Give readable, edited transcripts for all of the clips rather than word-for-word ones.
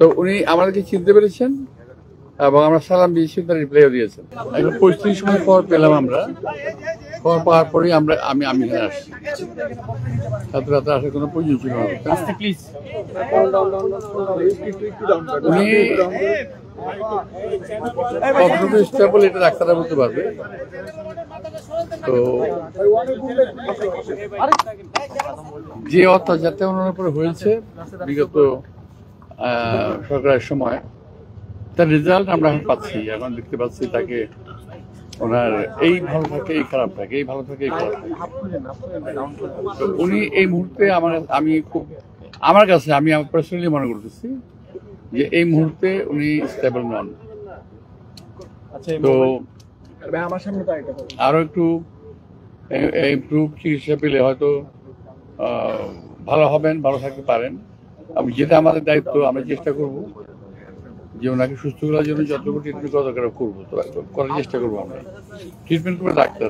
তো উনি আমাদেরকে চিনতে পেরেছেন এবং আমরা সালাম দিয়েছি, তার রিপ্লাইও দিয়েছেন। এখন 35 সময় পর পেলাম আমরা, পর পাওয়ার পরেই আমি এখানে আসছি। এত রাতে আসার কোনো প্রয়োজন ছিল না। উনি কতটুকু স্টেবল এটা ডাক্তাররা বলতে পারবে। তো যে অত্যাচারটা ওনার উপরে হয়েছে বিগত সরকারের সময়, তার রেজাল্ট আমরা এখন পাচ্ছি। এখন দেখতে পাচ্ছি তাকে ওনার এই ভালো থাকে এই খারাপ থাকে, এই ভালো থাকে এই খারাপ থাকে। তো উনি এই মুহূর্তে আমার কাছে আমি পার্সোনালি মনে করতেছি যে এই মুহূর্তে উনি স্টেবল নন। তো আরো একটু ইমপ্রুভ চিকিৎসা পেলে হয়তো ভালো হবেন, ভালো থাকতে পারেন। যেটা আমাদের দায়িত্ব, আমরা চেষ্টা করব যে ওনাকে সুস্থ করার জন্য যতটুকু ট্রিটমেন্ট করা দরকার করবো, তো করার চেষ্টা করবো। আমরা ট্রিটমেন্ট করবো ডাক্তার।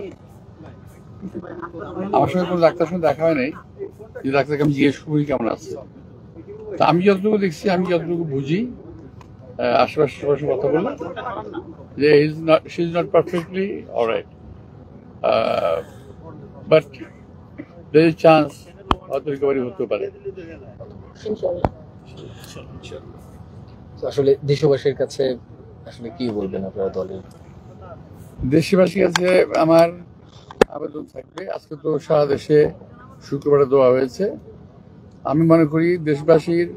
আমার সঙ্গে কোনো ডাক্তার সঙ্গে দেখা হয় নাই যে ডাক্তারকে আমি জিজ্ঞেস করি কেমন আছে। তা আমি যতটুকু দেখছি, আমি যতটুকু বুঝি, আশেপাশে সবার সঙ্গে কথা বললাম যে she is not perfectly alright, but there is chance হয়তো রিকভারি হতে পারে। আসলে দেশবাসীর কাছে আসলে কি বলবেন আপনারা দলের? দেশবাসীর কাছে আমার আবেদন থাকবে, আজকে তো সারা দেশে শুক্রবারে দেওয়া হয়েছে। আমি মনে করি দেশবাসীর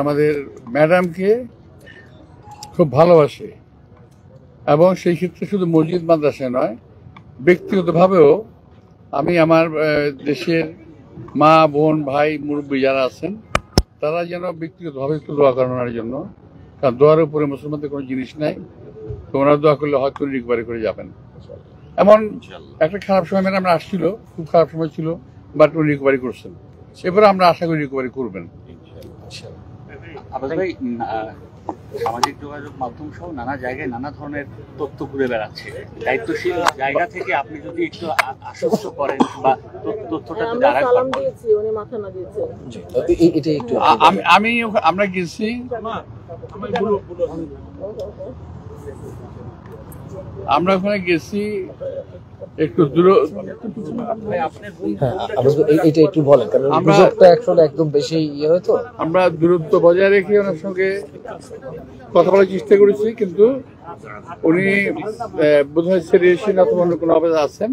আমাদের ম্যাডামকে খুব ভালোবাসে এবং সেই ক্ষেত্রে শুধু মসজিদ মাদ্রাসায় নয়, ব্যক্তিগতভাবেও আমি আমার দেশের মা বোন ভাই মুরব্বী যারা আছেন তারা যেন ব্যক্তিগতভাবে একটু দোয়া করানোর জন্য, কারণ দোয়ার উপরে মুসলমানদের কোনো জিনিস নাই। তো ওনারা দোয়া করলে হয়তো রিকভারি করে যাবেন। এমন একটা খারাপ সময় ম্যাডাম আসছিল, খুব খারাপ সময় ছিল, বাট উনি রিকভারি করছেন। এরপরে আমরা আশা করি রিকভারি করবেন। সামাজিক যোগাযোগ মাধ্যম সহ নানা জায়গায় নানা ধরনের তথ্য ঘুরে বেড়াচ্ছে। দায়িত্বশীল জায়গা থেকে আপনি যদি একটু আশ্বস্ত করেন বা তথ্যটা আমরা গেছি, আমরা ওখানে গেছি একটু আমরা দূরত্ব বজায় রেখে ওনার সঙ্গে কথা বলার চেষ্টা করেছি, কিন্তু উনি বোধহয় সিরিয়াসলি অথবা অন্য কোনো অবস্থা আছেন।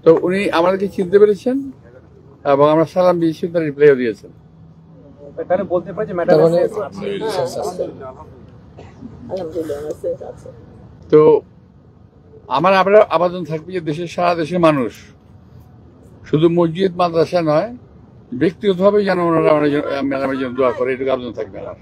তো উনি আমাদেরকে চিনতে পেরেছেন এবং আমরা সালাম দিয়েছি, তার রিপ্লাইও দিয়েছেন। তো আমার আবেদন থাকবে যে সারা দেশের মানুষ শুধু মসজিদ মাদ্রাসা নয়, ব্যক্তিগতভাবে যেন ওনারা ম্যাডামের জন্য দোয়া করে, এটুকু আবেদন থাকবে আমার।